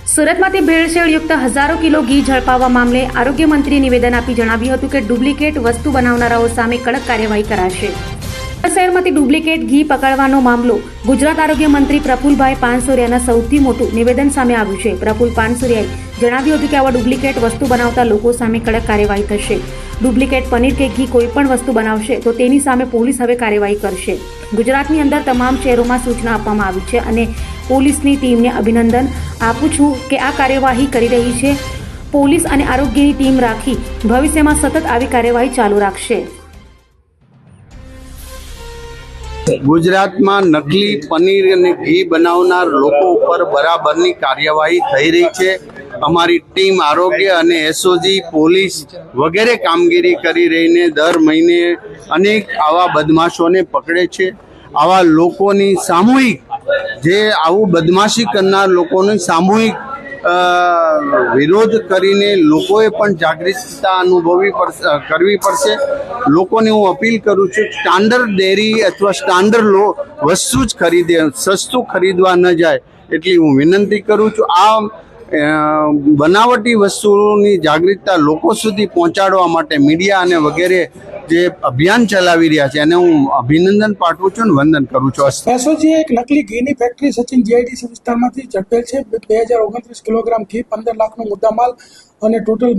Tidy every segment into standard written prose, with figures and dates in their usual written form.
સુરતમાંથી ભેળસેળયુક્ત હજારો કિલો ઘી ઝડપાવવા મામલે આરોગ્ય મંત્રીએ નિવેદન આપી જણાવ્યું હતું કે ડુપ્લિકેટ વસ્તુ બનાવનારાઓ સામે કડક કાર્યવાહી કરાશે. શહેરમાંથી ડુપ્લિકેટ ઘી પકડવાનો મામલો ગુજરાત આરોગ્ય મંત્રી પ્રફુલભાઈ પાનસુરિયાના સૌથી મોટું નિવેદન સામે આવ્યું છે. પ્રફુલ પાનસુરિયાએ જણાવ્યું હતું કે આવા ડુપ્લિકેટ વસ્તુ બનાવતા લોકો સામે કડક કાર્યવાહી થશે. ડુપ્લિકેટ પનીર કે ઘી કોઈ પણ વસ્તુ બનાવશે તો તેની સામે પોલીસ હવે કાર્યવાહી કરશે. ગુજરાતની અંદર તમામ શહેરોમાં સૂચના આપવામાં આવી છે અને પોલીસની ટીમને અભિનંદન આપું છું કે આ કાર્યવાહી કરી રહી છે. પોલીસ અને આરોગ્યની ટીમ રાખી ભવિષ્યમાં સતત આવી કાર્યવાહી ચાલુ રાખશે. ગુજરાતમાં નકલી પનીર અને ઘી બનાવનાર લોકો ઉપર બરાબરની કાર્યવાહી થઈ રહી છે. અમારી ટીમ આરોગ્ય અને એસઓજી પોલીસ વગેરે કામગીરી કરી રહીને દર મહિને અનેક આવા બદમાશોને પકડે છે. આવા લોકોની સામૂહિક જે આવું બદમાશી કરનાર લોકોની સામૂહિક વિરોધ કરીને લોકોએ પણ જાગૃતતા કરવી પડશે. લોકોને હું અપીલ કરું છું, સ્ટાન્ડર્ડ ડેરી અથવા સ્ટાન્ડર્ડ વસ્તુ જ ખરીદે, સસ્તું ખરીદવા ન જાય એટલી હું વિનંતી કરું છું. આ બનાવટી વસ્તુની જાગૃતતા લોકો સુધી પહોંચાડવા માટે મીડિયા અને વગેરે જે અભિયાન ચલાવી રહ્યા છે એને હું અભિનંદન પાઠવું છું અને વંદન કરું છું. એસઓજીએ એક નકલી ઘીની ફેક્ટરી સચિન જીઆઈડીસી વિસ્તારમાંથી ઝડપેલ છે. 2029 કિલોગ્રામ ઘી, 15 લાખનો મુદ્દામાલ અને ટોટલ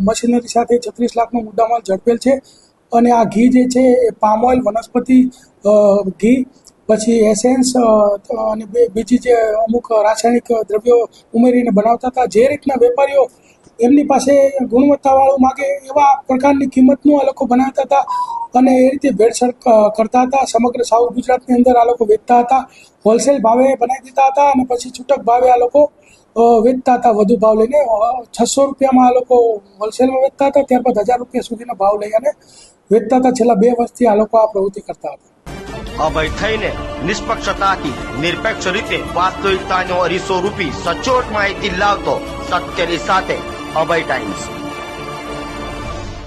મશીનરી સાથે 36 લાખનો મુદ્દામાલ ઝડપેલ છે. અને આ ઘી જે છે એ પામ ઓઇલ, વનસ્પતિ ઘી, પછી એસેન્સ અને બીજી જે અમુક રાસાયણિક દ્રવ્યો ઉમેરીને બનાવતા હતા. જે રીતના વેપારીઓ એમની પાસે ગુણવત્તાવાળું માગે એવા પ્રકારની કિંમતનું આ લોકો બનાવતા હતા અને એ રીતે ભેળસેળ કરતા હતા. સમગ્ર સાઉથ ગુજરાતની અંદર આ લોકો વેચતા હતા. હોલસેલ ભાવે બનાવી દેતા હતા અને પછી છૂટક ભાવે આ લોકો વેચતા હતા. વધુ ભાવ લઈને 600 રૂપિયામાં આ લોકો હોલસેલમાં વેચતા હતા, ત્યારબાદ 1000 રૂપિયા સુધીનો ભાવ લઈ અને વેચતા હતા. છેલ્લા 2 વર્ષથી આ લોકો આ પ્રવૃત્તિ કરતા હતા. અભય થઈને નિષ્પક્ષતાથી નિરપેક્ષ રીતે વાસ્તવિકતાનો અરીસો રૂપી સચોટ માહિતી લાવતો સત્યની સાથે અભય ટાઈમ્સ.